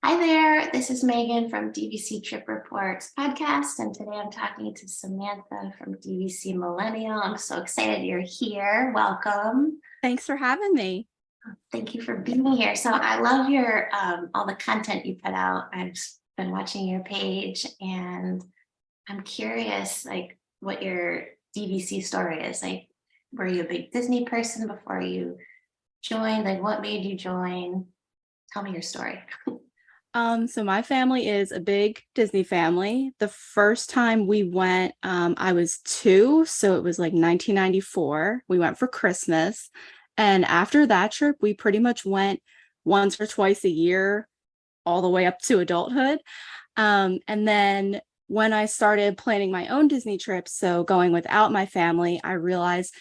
Hi there, this is Megan from DVC Trip Report Podcast, and today I'm talking to Samantha from DVC Millennial. I'm so excited you're here. Welcome. Thanks for having me. Thank you for being here. So I love your all the content you put out. I've been watching your page, and I'm curious, like, what your DVC story is. Like, were you a big Disney person before you joined? Like, what made you join? Tell me your story. So my family is a big Disney family. The first time we went, I was 2, so it was like 1994. We went for Christmas. And after that trip, we pretty much went once or twice a year, all the way up to adulthood. And then when I started planning my own Disney trips, so going without my family, I realized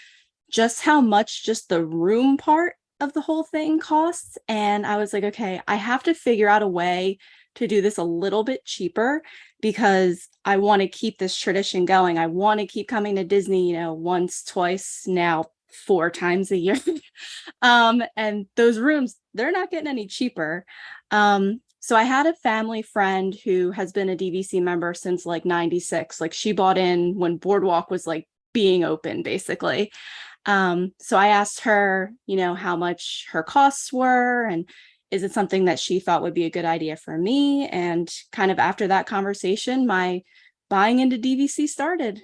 just how much just the room part of the whole thing costs. And I was like, okay, I have to figure out a way to do this a little bit cheaper because I want to keep this tradition going. I want to keep coming to Disney, once, twice, now 4 times a year. And those rooms, they're not getting any cheaper. So I had a family friend who has been a DVC member since like 96. Like she bought in when Boardwalk was like being open, basically. So I asked her, how much her costs were and is it something that she thought would be a good idea for me? And kind of after that conversation, my buying into DVC started.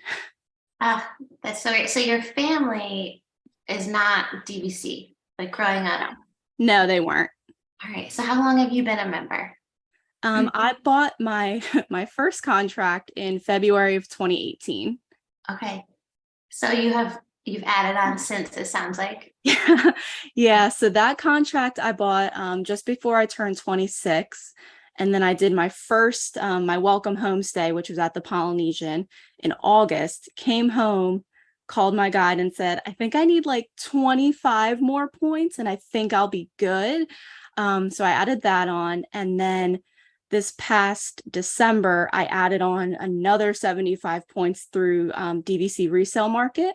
That's so great. So your family is not DVC, like growing up? No, they weren't. All right. So how long have you been a member? I bought my my first contract in February of 2018. Okay. So you've added on since, it sounds like. Yeah, so that contract I bought just before I turned 26. And then I did my first, my welcome home stay, which was at the Polynesian in August, came home, called my guide and said, I think I need like 25 more points and I think I'll be good. So I added that on. And then this past December, I added on another 75 points through DVC resale market.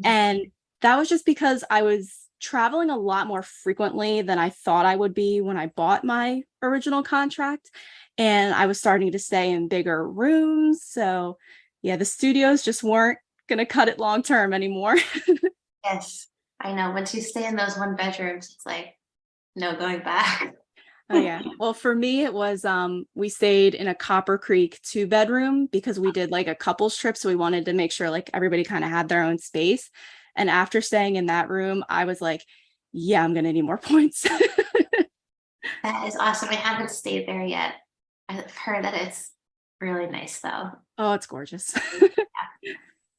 And that was just because I was traveling a lot more frequently than I thought I would be when I bought my original contract. And I was starting to stay in bigger rooms. So yeah, the studios just weren't going to cut it long term anymore. Yes, I know. Once you stay in those one bedrooms, it's like no going back. Oh yeah. Well, for me, it was we stayed in a Copper Creek 2-bedroom because we did like a couples trip. So we wanted to make sure like everybody kind of had their own space. And after staying in that room, I was like, yeah, I'm gonna need more points. That is awesome. I haven't stayed there yet. I've heard that it's really nice though. Oh, it's gorgeous.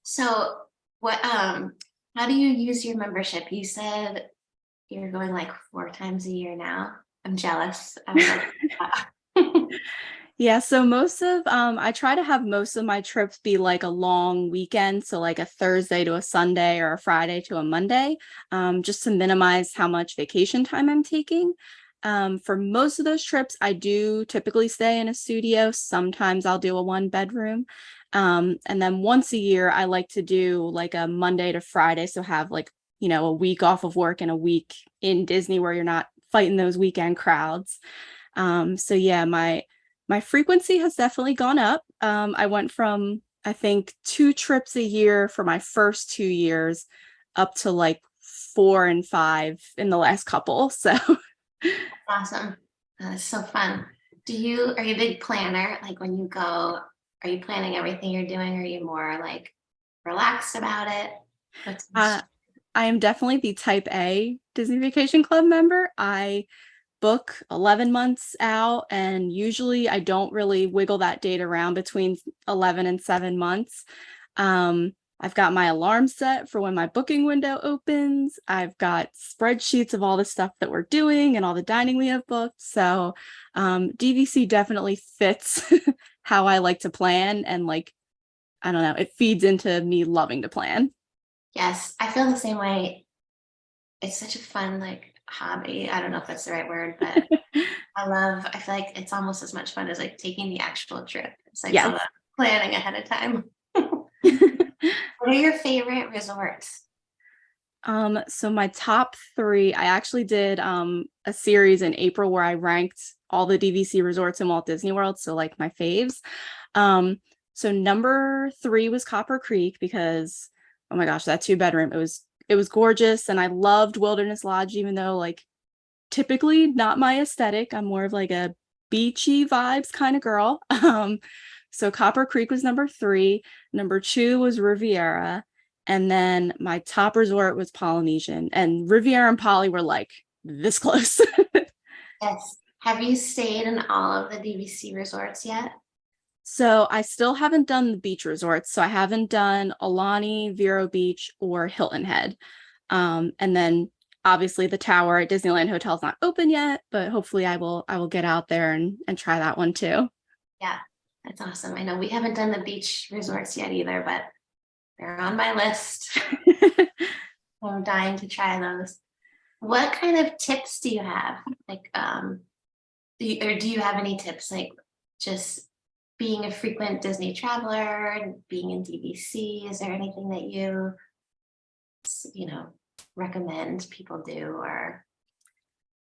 So what how do you use your membership? You said you're going like 4 times a year now. I'm jealous. I was like, Yeah, so I try to have most of my trips be like a long weekend, so like a Thursday to a Sunday or a Friday to a Monday, just to minimize how much vacation time I'm taking. For most of those trips, I do typically stay in a studio. Sometimes I'll do a 1-bedroom. And then once a year, I like to do like a Monday to Friday, so have like, a week off of work and a week in Disney where you're not fighting those weekend crowds. So yeah, my frequency has definitely gone up. I went from, I think, 2 trips a year for my first 2 years up to like 4 and 5 in the last couple. So awesome. That's so fun. Are you a big planner? Like when you go, are you planning everything you're doing? Or are you more like relaxed about it? I am definitely the type A Disney Vacation Club member. I book 11 months out, and usually I don't really wiggle that date around between 11 and 7 months. I've got my alarm set for when my booking window opens. I've got spreadsheets of all the stuff that we're doing and all the dining we have booked. So DVC definitely fits how I like to plan, and like, I don't know, it feeds into me loving to plan. Yes, I feel the same way. It's such a fun like hobby. I don't know if that's the right word, but I feel like it's almost as much fun as like taking the actual trip. It's like all Yes. the planning ahead of time. What are your favorite resorts? So my top 3, I actually did a series in April where I ranked all the DVC resorts in Walt Disney World. So like my faves. So number 3 was Copper Creek because, oh my gosh, that 2-bedroom, it was gorgeous. And I loved Wilderness Lodge, even though like typically not my aesthetic. I'm more of like a beachy vibes kind of girl. So Copper Creek was number 3. Number 2 was Riviera. And then my top resort was Polynesian. And Riviera and Poly were like this close. Yes. Have you stayed in all of the DVC resorts yet? So I still haven't done the beach resorts. So I haven't done Alani, Vero Beach, or Hilton Head. And then obviously the tower at Disneyland Hotel is not open yet, but hopefully I will get out there and try that one too. Yeah, that's awesome. I know we haven't done the beach resorts yet either, but they're on my list. I'm dying to try those. What kind of tips do you have? Like, do you have any tips? Like just being a frequent Disney traveler and being in DVC, is there anything that you know, recommend people do? Or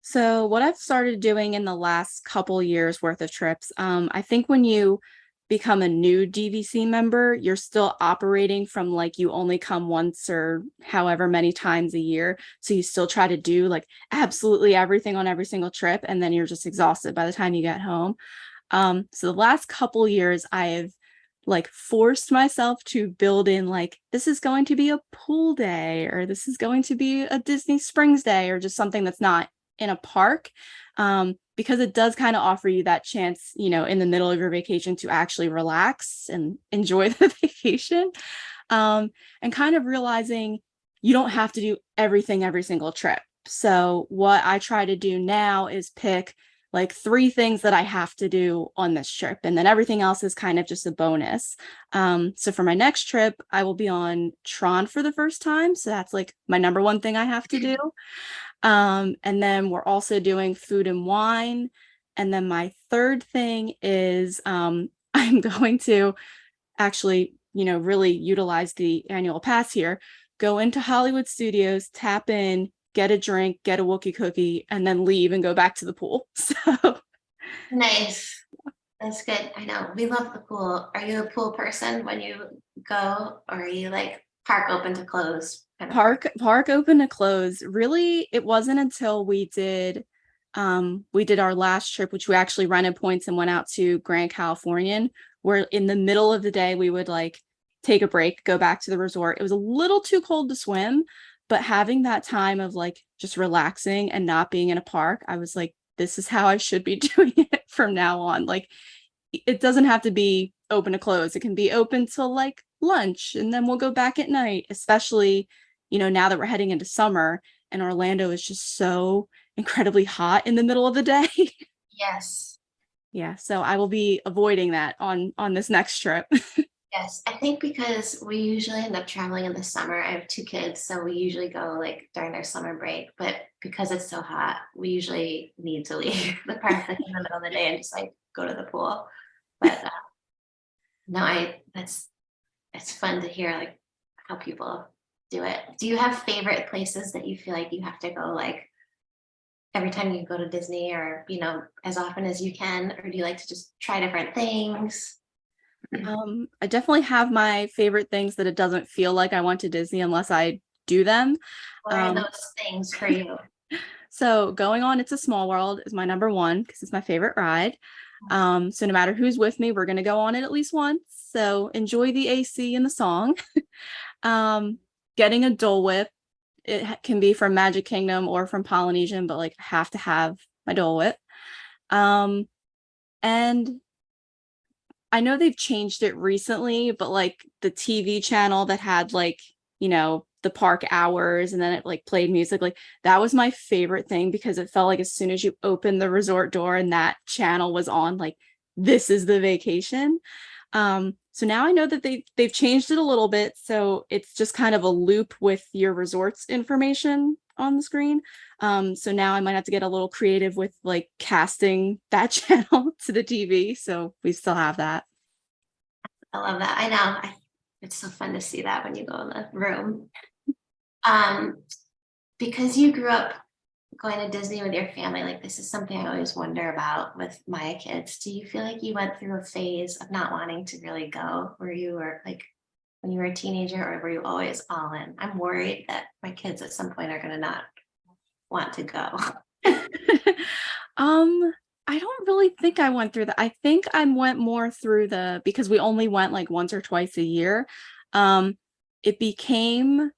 So what I've started doing in the last couple years worth of trips, I think when you become a new DVC member, you're still operating from like you only come once or however many times a year. So you still try to do like absolutely everything on every single trip, and then you're just exhausted by the time you get home. So the last couple years, I've like forced myself to build in like, this is going to be a pool day, or this is going to be a Disney Springs day, or just something that's not in a park. Because it does kind of offer you that chance, you know, in the middle of your vacation to actually relax and enjoy the vacation. And kind of realizing you don't have to do everything every single trip. So what I try to do now is pick like 3 things that I have to do on this trip. And then everything else is kind of just a bonus. So for my next trip, I will be on Tron for the first time. So that's like my number 1 thing I have to do. And then we're also doing food and wine. And then my 3rd thing is I'm going to actually, you know, really utilize the annual pass here, go into Hollywood Studios, tap in, get a drink, get a Wookiee cookie, and then leave and go back to the pool. So nice. That's good. I know we love the pool. Are you a pool person when you go, or are you like park open to close? Park open to close. Really, it wasn't until we did our last trip, which we actually rented points and went out to Grand Californian, where in the middle of the day we would like take a break, go back to the resort. It was a little too cold to swim, but having that time of like just relaxing and not being in a park, I was like, this is how I should be doing it from now on. Like it doesn't have to be open to close. It can be open till like lunch, and then we'll go back at night, especially, you know, now that we're heading into summer and Orlando is just so incredibly hot in the middle of the day. Yes. Yeah, so I will be avoiding that on this next trip. Yes, I think because we usually end up traveling in the summer. I have 2 kids, so we usually go like during their summer break. But because it's so hot, we usually need to leave the park like in the middle of the day and just like go to the pool. But no, it's fun to hear like how people do it. Do you have favorite places that you feel like you have to go like every time you go to Disney, or you know, as often as you can, or do you like to just try different things? I definitely have my favorite things that it doesn't feel like I went to Disney unless I do them. What are those things for you? So going on It's a Small World is my number 1 because it's my favorite ride. So no matter who's with me, we're going to go on it at least once. So enjoy the AC and the song. Getting a Dole Whip. It can be from Magic Kingdom or from Polynesian, but like I have to have my Dole Whip. And I know they've changed it recently, but like the TV channel that had like, you know, the park hours and then it like played music, like that was my favorite thing because it felt like as soon as you opened the resort door and that channel was on, like this is the vacation. So now I know that they've changed it a little bit, so it's just kind of a loop with your resort's information on the screen. So now I might have to get a little creative with like casting that channel to the TV. So we still have that. I love that. I know. It's so fun to see that when you go in the room. Because you grew up going to Disney with your family, like this is something I always wonder about with my kids. Do you feel like you went through a phase of not wanting to really go, where you were like when you were a teenager, or were you always all in? I'm worried that my kids at some point are going to not want to go. I don't really think I went through that. I think I went more through because we only went like once or twice a year. It became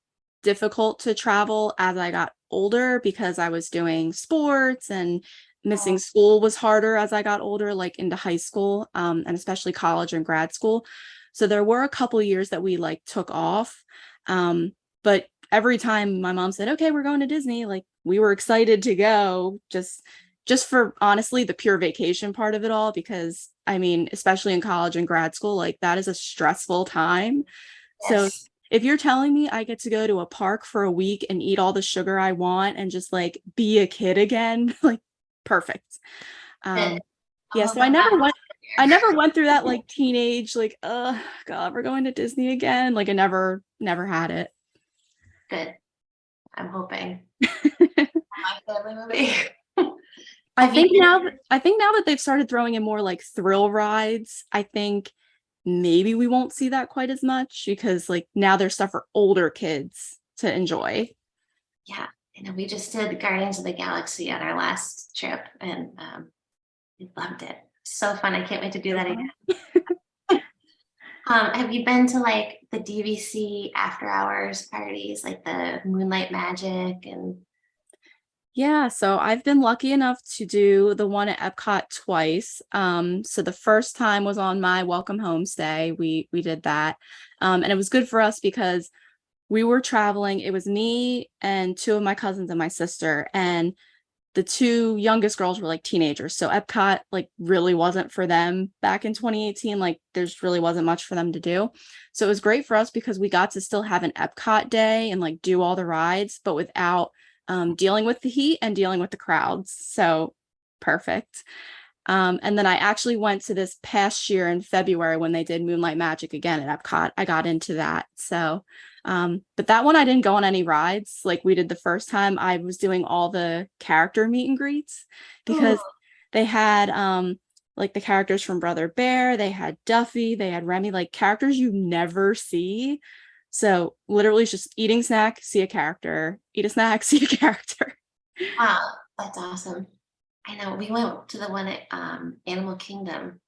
difficult to travel as I got older because I was doing sports, and missing school was harder as I got older, like into high school, and especially college and grad school. So there were a couple years that we like took off. But every time my mom said, okay, we're going to Disney, like we were excited to go, just for honestly the pure vacation part of it all, because I mean, especially in college and grad school, like that is a stressful time. So Yes. if you're telling me I get to go to a park for a week and eat all the sugar I want and just like be a kid again, like perfect. That Yeah, all so of that matters. I never went through that like teenage, like, God, we're going to Disney again. Like I never had it. Good. I'm hoping. My family movie. I Have you think been? now that they've started throwing in more like thrill rides, I think maybe we won't see that quite as much, because like now there's stuff for older kids to enjoy. Yeah, we just did Guardians of the Galaxy on our last trip, and we loved it. So fun! I can't wait to do that again. Have you been to like the DVC after hours parties, like the Moonlight Magic and? Yeah, so I've been lucky enough to do the one at Epcot twice. So the first time was on my welcome home stay. We did that. And it was good for us because we were traveling. It was me and two of my cousins and my sister, and the two youngest girls were like teenagers. So Epcot like really wasn't for them back in 2018. Like there's really wasn't much for them to do. So it was great for us because we got to still have an Epcot day and like do all the rides, but without dealing with the heat and dealing with the crowds. So perfect. And then I actually went to this past year in February when they did Moonlight Magic again at Epcot. I got into that. So, but that one I didn't go on any rides like we did the first time. I was doing all the character meet and greets because they had like the characters from Brother Bear, they had Duffy, they had Remy, like characters you never see. So literally it's just eating snack, see a character, eat a snack, see a character. Wow, that's awesome. I know we went to the one at Animal Kingdom.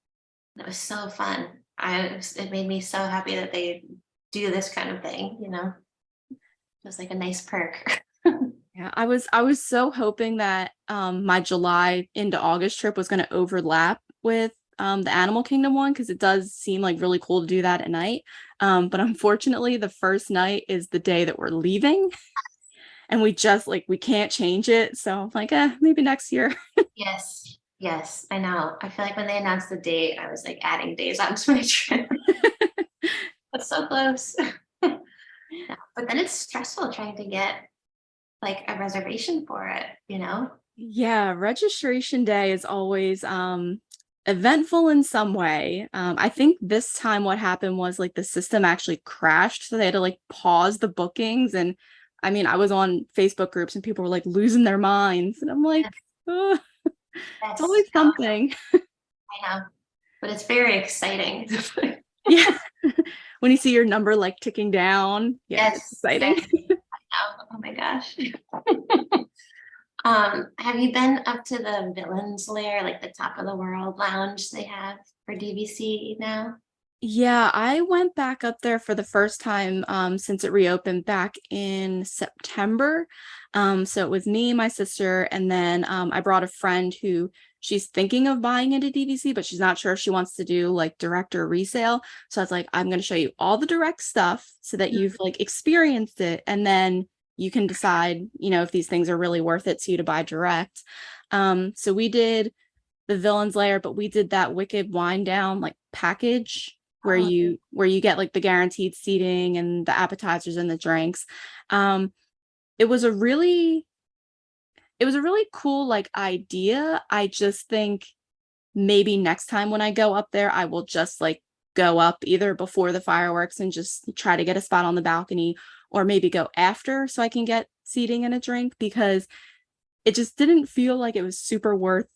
It was so fun. It made me so happy that they do this kind of thing, It was like a nice perk. Yeah, I was so hoping that my July into August trip was going to overlap with the Animal Kingdom one, because it does seem like really cool to do that at night. But unfortunately, the first night is the day that we're leaving, and we just like we can't change it. So I'm like, maybe next year. Yes, yes, I know. I feel like when they announced the date, I was like adding days onto my trip. That's so close. Yeah, but then it's stressful trying to get like a reservation for it. Yeah, registration day is always eventful in some way. I think this time what happened was like the system actually crashed, so they had to like pause the bookings. And I mean, I was on Facebook groups and people were like losing their minds, and I'm like, "Ugh, it's That's always something." I know, but it's very exciting. Yeah. When you see your number like ticking down, yeah, it's Yes, exciting. yes. Oh my gosh. Have you been up to the Villains Lair, like the top of the world lounge they have for DVC now? Yeah, I went back up there for the first time since it reopened back in September. So it was me, my sister, and then I brought a friend who she's thinking of buying into DVC, but she's not sure if she wants to do like direct or resale. So I was like, I'm going to show you all the direct stuff so that you've like experienced it, and then you can decide, if these things are really worth it to you to buy direct. So we did the Villains Lair, but we did that Wicked Wind Down like package where Oh, you get like the guaranteed seating and the appetizers and the drinks. Um, it was a really cool like idea. I just think maybe next time when I go up there, I will just like go up either before the fireworks and just try to get a spot on the balcony, or maybe go after so I can get seating and a drink, because it just didn't feel like it was super worth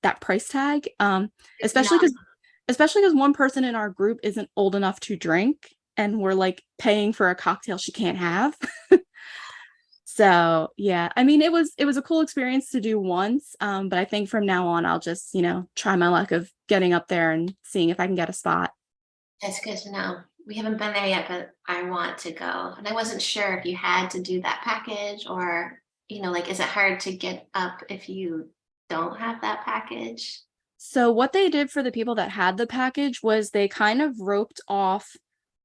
that price tag. No, Especially because one person in our group isn't old enough to drink and we're like paying for a cocktail she can't have. So yeah, I mean it was a cool experience to do once. But I think from now on I'll just, try my luck of getting up there and seeing if I can get a spot. that's good to know. We haven't been there yet, but I want to go. And I wasn't sure if you had to do that package or, like, is it hard to get up if you don't have that package? So what they did for the people that had the package was they kind of roped off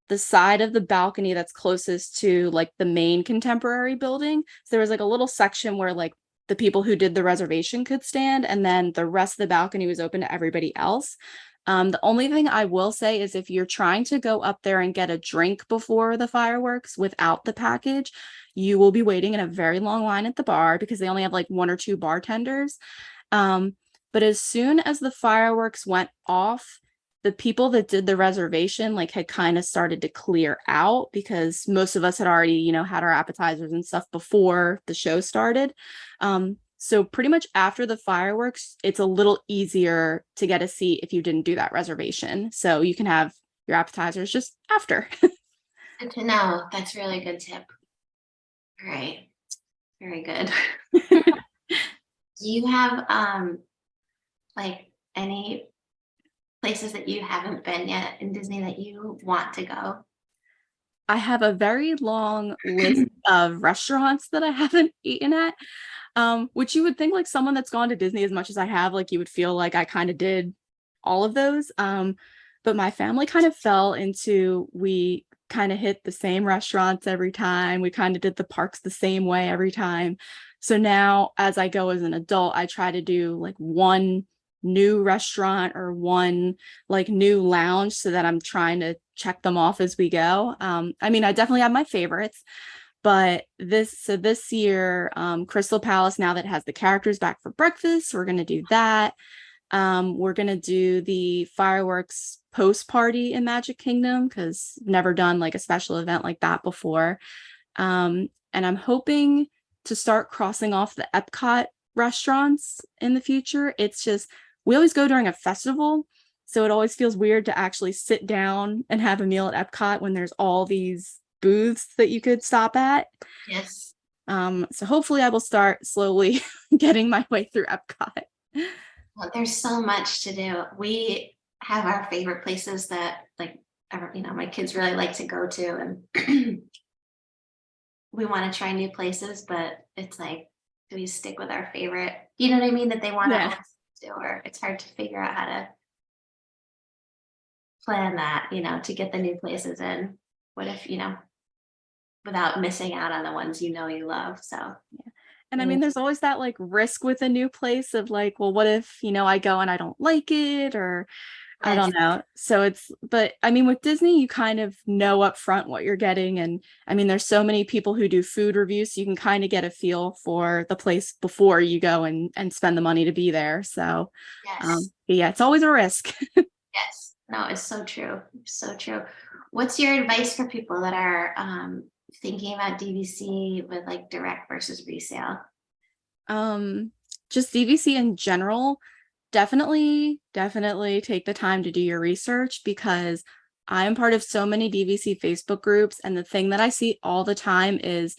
the side of the balcony that's closest to like the main contemporary building. So there was like a little section where like the people who did the reservation could stand, and then the rest of the balcony was open to everybody else. The only thing I will say is if you're trying to go up there and get a drink before the fireworks without the package, you will be waiting in a very long line at the bar because they only have like one or two bartenders. But as soon as the fireworks went off, the people that did the reservation like had kind of started to clear out because most of us had already, had our appetizers and stuff before the show started. So pretty much after the fireworks, it's a little easier to get a seat if you didn't do that reservation. So you can have your appetizers just after. Good to know. That's a really good tip. All right. Very good. Do you have like any places that you haven't been yet in Disney that you want to go? I have a very long list of restaurants that I haven't eaten at, which you would think like someone that's gone to Disney as much as I have, like you would feel like I kind of did all of those. But my family kind of fell into, we kind of hit the same restaurants every time. We kind of did the parks the same way every time. So now as I go as an adult, I try to do like one new restaurant or one like new lounge so that I'm trying to check them off as we go. I mean, I definitely have my favorites, but this year, Crystal Palace, now that it has the characters back for breakfast, we're going to do that. We're going to do the fireworks post party in Magic Kingdom because never done like a special event like that before. And I'm hoping to start crossing off the Epcot restaurants in the future. It's just, we always go during a festival, so it always feels weird to actually sit down and have a meal at Epcot when there's all these booths that you could stop at. Yes. So hopefully I will start slowly getting my way through Epcot. Well, there's so much to do. We have our favorite places that like, my kids really like to go to, and we want to try new places, but it's like, do we stick with our favorite? You know what I mean? That they want to do, or it's hard to figure out how to plan that, to get the new places in. What if, without missing out on the ones you love. So yeah. And I mean, there's always that like risk with a new place of like, well, what if, I go and I don't like it, or I don't know. So but I mean, with Disney, you kind of know up front what you're getting. And I mean, there's so many people who do food reviews, so you can kind of get a feel for the place before you go and spend the money to be there. So yeah, it's always a risk. Yes. No, it's so true. So true. What's your advice for people that are thinking about DVC with like direct versus resale? Just DVC in general. Definitely take the time to do your research because I am part of so many DVC Facebook groups. And the thing that I see all the time is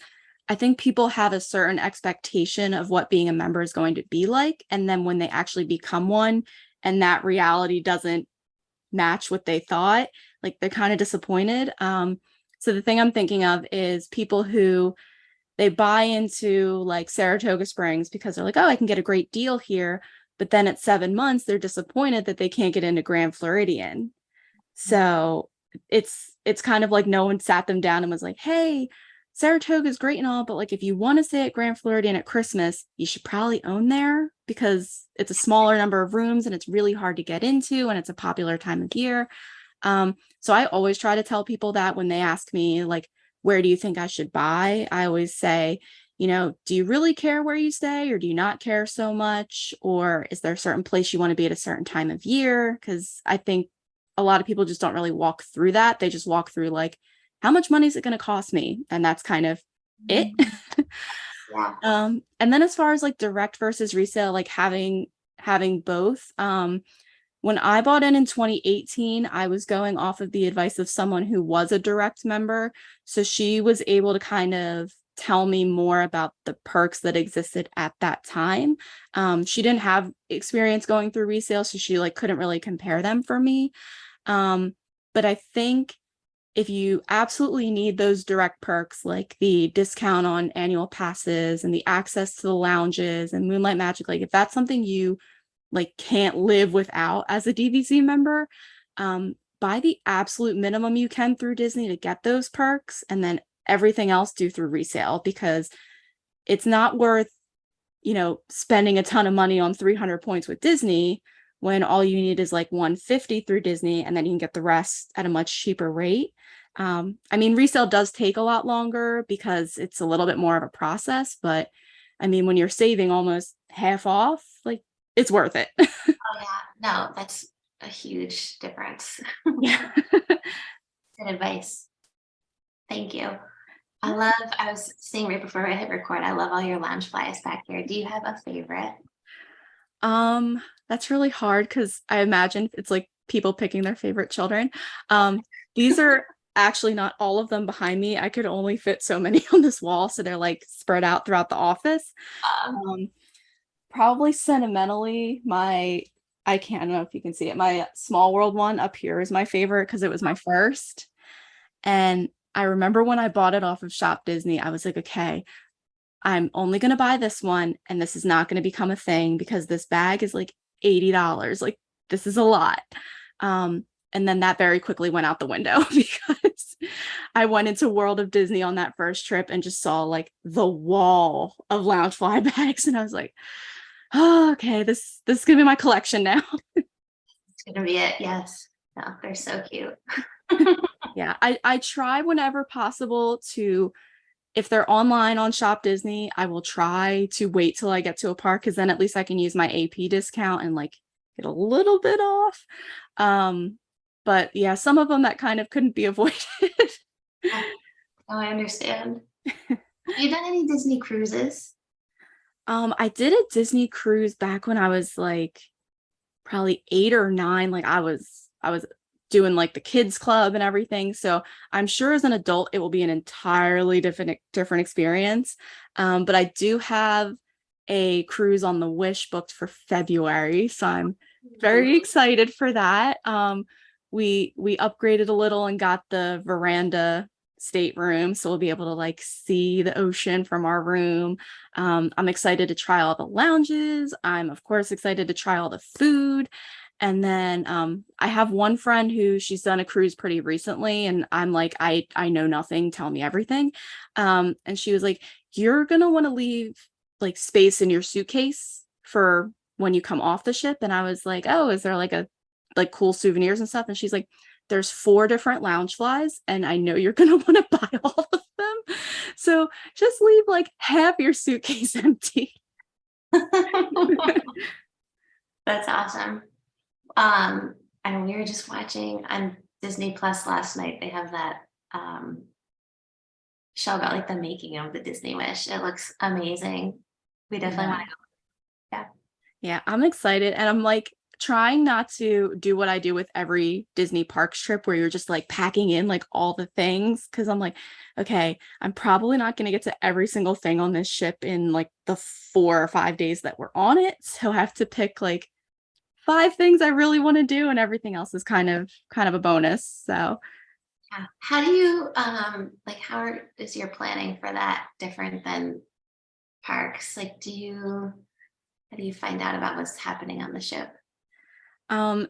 I think people have a certain expectation of what being a member is going to be like. And then when they actually become one and that reality doesn't match what they thought, like they're kind of disappointed. So the thing I'm thinking of is people who they buy into like Saratoga Springs because they're like, oh, I can get a great deal here. But then at 7 months, they're disappointed that they can't get into Grand Floridian. So it's kind of like no one sat them down and was like, hey, Saratoga is great and all, but like if you want to stay at Grand Floridian at Christmas, you should probably own there because it's a smaller number of rooms and it's really hard to get into and it's a popular time of year. So I always try to tell people that when they ask me like, where do you think I should buy? I always say, do you really care where you stay or do you not care so much? Or is there a certain place you want to be at a certain time of year? Because I think a lot of people just don't really walk through that. They just walk through like, how much money is it going to cost me? And that's kind of it. Yeah. And then as far as like direct versus resale, like having both, when I bought in 2018, I was going off of the advice of someone who was a direct member. So she was able to kind of tell me more about the perks that existed at that time. She didn't have experience going through resale, so she like couldn't really compare them for me. But I think if you absolutely need those direct perks, like the discount on annual passes and the access to the lounges and Moonlight Magic, like if that's something you like can't live without as a DVC member, buy the absolute minimum you can through Disney to get those perks, and then everything else do through resale, because it's not worth, spending a ton of money on 300 points with Disney when all you need is like 150 through Disney, and then you can get the rest at a much cheaper rate. I mean, resale does take a lot longer because it's a little bit more of a process, but I mean, when you're saving almost half off, like it's worth it. Oh yeah, no, that's a huge difference. Yeah. Good advice. Thank you. I was saying right before I hit record, I love all your lounge flies back here. Do you have a favorite? That's really hard because I imagine it's like people picking their favorite children. These are actually not all of them behind me. I could only fit so many on this wall, so they're like spread out throughout the office. Um, Probably sentimentally, I don't know if you can see it. My Small World one up here is my favorite because it was my first. And I remember when I bought it off of Shop Disney, I was like, okay, I'm only going to buy this one, and this is not going to become a thing because this bag is like $80. Like, this is a lot. And then that very quickly went out the window because I went into World of Disney on that first trip and just saw like the wall of Loungefly bags. And I was like, oh, okay, this is going to be my collection now. it's gonna be it. Yes. No, they're so cute. Yeah, I try whenever possible to, if they're online on Shop Disney, I will try to wait till I get to a park, because then at least I can use my AP discount and like get a little bit off. But yeah, some of them that kind of couldn't be avoided. Oh, I understand. Have you done any Disney cruises? I did a Disney cruise back when I was like probably 8 or 9. Like I was doing like the kids club and everything. So I'm sure as an adult it will be an entirely different experience. But I do have a cruise on the Wish booked for February, so I'm very excited for that. We upgraded a little and got the veranda stateroom, so we'll be able to like see the ocean from our room. I'm excited to try all the lounges. I'm of course excited to try all the food. And then I have one friend who she's done a cruise pretty recently, and I'm like, I know nothing, tell me everything. And she was like, you're gonna want to leave like space in your suitcase for when you come off the ship. And I was like, oh, is there like cool souvenirs and stuff? And she's like, there's 4 different lounge flies, and I know you're gonna want to buy all of them. So just leave like half your suitcase empty. That's awesome. And we were just watching on Disney Plus last night. They have that show about like the making of the Disney Wish. It looks amazing. We definitely want to go. Yeah. Yeah, I'm excited. And I'm like trying not to do what I do with every Disney parks trip where you're just like packing in like all the things. Cause I'm like, okay, I'm probably not going to get to every single thing on this ship in like the 4 or 5 days that we're on it. So I have to pick like 5 things I really want to do, and everything else is kind of a bonus. So Yeah. How do you like is your planning for that different than parks? Like how do you find out about what's happening on the ship?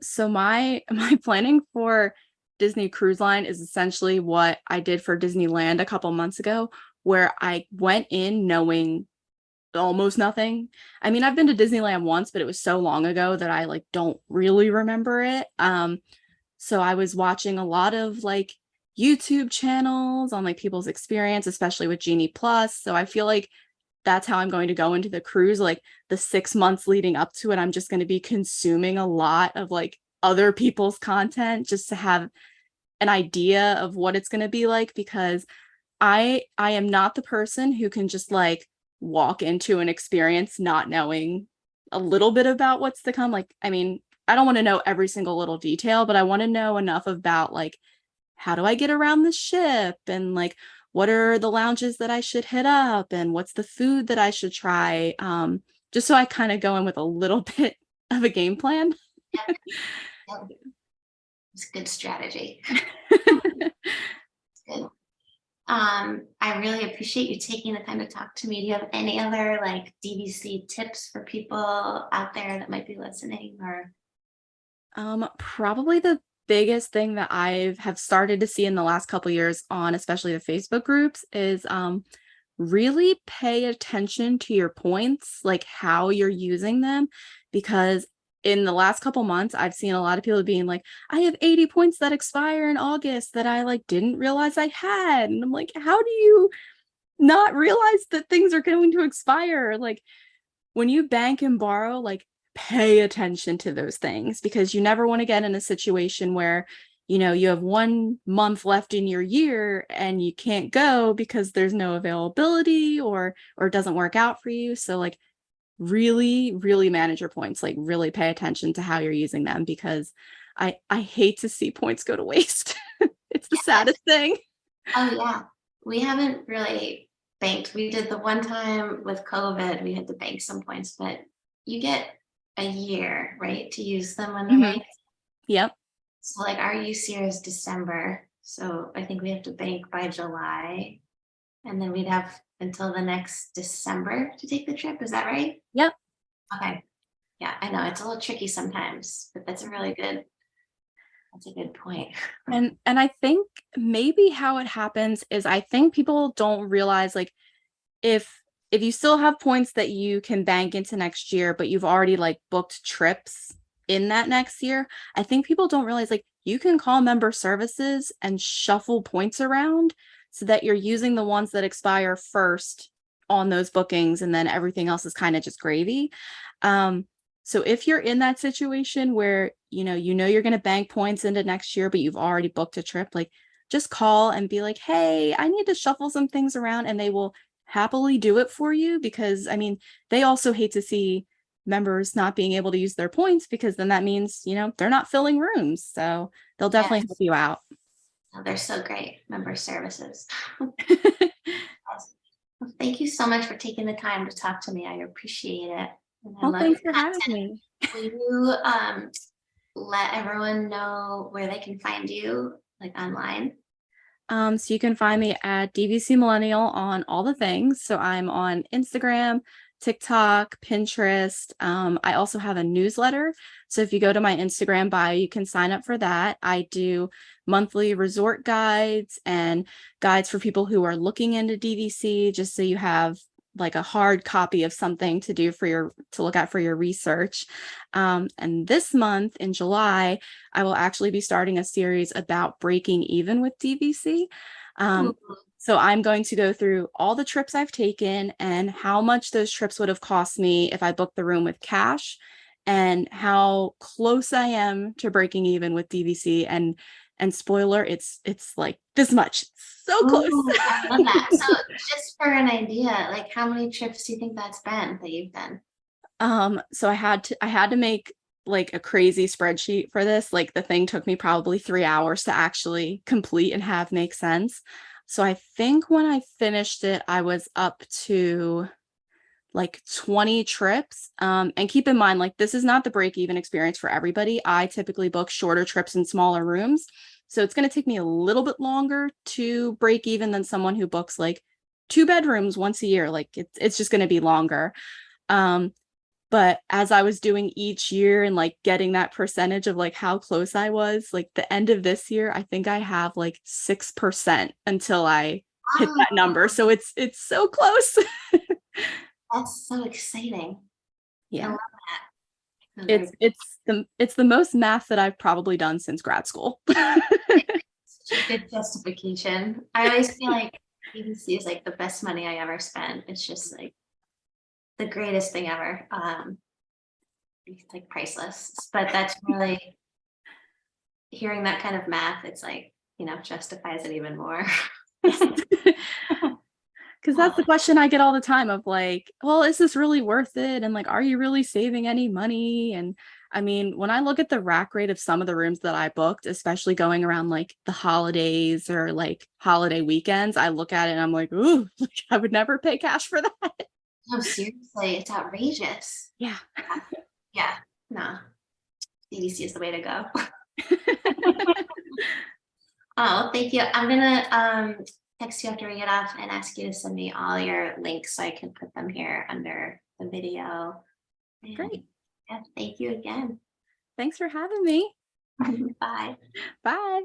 so my my planning for Disney Cruise Line is essentially what I did for Disneyland a couple months ago, where I went in knowing almost nothing. I mean, I've been to Disneyland once, but it was so long ago that I like don't really remember it. So I was watching a lot of like YouTube channels on like people's experience, especially with Genie Plus. So I feel like that's how I'm going to go into the cruise. Like the 6 months leading up to it, I'm just going to be consuming a lot of like other people's content just to have an idea of what it's going to be like, because I am not the person who can just like walk into an experience not knowing a little bit about what's to come. Like, I mean, I don't want to know every single little detail, but I want to know enough about like, how do I get around the ship? And like, what are the lounges that I should hit up? And what's the food that I should try? Just so I kind of go in with a little bit of a game plan. Yep. Yep. It's a good strategy. It's good. I really appreciate you taking the time to talk to me. Do you have any other like DVC tips for people out there that might be listening? Or Probably the biggest thing that have started to see in the last couple years on especially the Facebook groups is really pay attention to your points, like how you're using them, because in the last couple months I've seen a lot of people being like, I have 80 points that expire in August that I like didn't realize I had. And I'm like, how do you not realize that things are going to expire? Like, when you bank and borrow, like, pay attention to those things, because you never want to get in a situation where, you know, you have 1 month left in your year and you can't go because there's no availability or it doesn't work out for you. So like, really, really manage your points, like really pay attention to how you're using them, because I hate to see points go to waste. It's the saddest thing. oh yeah, we haven't really banked. We did the one time with COVID, we had to bank some points, but you get a year, right, to use them when they're Mhm. banked. Yep. So like our use year is December. So I think we have to bank by July. And then we'd have until the next December to take the trip. Is that right? Yep. Okay. Yeah, I know it's a little tricky sometimes, but that's a good point. And I think maybe how it happens is I think people don't realize, like, if you still have points that you can bank into next year, but you've already like booked trips in that next year, I think people don't realize like you can call member services and shuffle points around so that you're using the ones that expire first on those bookings, and then everything else is kind of just gravy. So if you're in that situation where you know you're going to bank points into next year, but you've already booked a trip, like, just call and be like, hey, I need to shuffle some things around, and they will happily do it for you, because I mean, they also hate to see members not being able to use their points, because then that means, they're not filling rooms. So they'll definitely help Yes. you out. Oh, they're so great, member services. Awesome. Well, thank you so much for taking the time to talk to me. I appreciate it. And I Well, love thanks your for having content. me. Will you let everyone know where they can find you, like online? So you can find me at DVC Millennial on all the things. So I'm on Instagram, TikTok, Pinterest. I also have a newsletter. So if you go to my Instagram bio, you can sign up for that. I do monthly resort guides and guides for people who are looking into DVC, just so you have like a hard copy of something to do to look at for your research. And this month in July, I will actually be starting a series about breaking even with DVC. Ooh. So I'm going to go through all the trips I've taken and how much those trips would have cost me if I booked the room with cash, and how close I am to breaking even with DVC. And spoiler, it's like this much. So close. Ooh, I love that. So just for an idea, like how many trips do you think that's been that you've done? So I had to make like a crazy spreadsheet for this. Like, the thing took me probably 3 hours to actually complete and have make sense. So I think when I finished it, I was up to like 20 trips. And keep in mind, like, this is not the break even experience for everybody. I typically book shorter trips in smaller rooms. So it's going to take me a little bit longer to break even than someone who books like 2 bedrooms once a year. Like, it's just going to be longer. But as I was doing each year and like getting that percentage of like how close I was, like the end of this year, I think I have like 6% until I hit Wow, that number. So it's so close. that's so exciting. I Yeah. love that. They're It's the most math that I've probably done since grad school. such a good justification. I always feel like BBC is like the best money I ever spent. It's just like the greatest thing ever. It's like priceless. But that's really hearing that kind of math, it's like, justifies it even more. Because that's the question I get all the time of like, well, is this really worth it? And like, are you really saving any money? And I mean, when I look at the rack rate of some of the rooms that I booked, especially going around like the holidays or like holiday weekends, I look at it and I'm like, ooh, like, I would never pay cash for that. No, seriously, it's outrageous. Yeah. Yeah, no, DVC is the way to go. Oh, thank you. I'm gonna text you after we get off and ask you to send me all your links so I can put them here under the video. And Great. yeah, thank you again. Thanks for having me. Bye. Bye.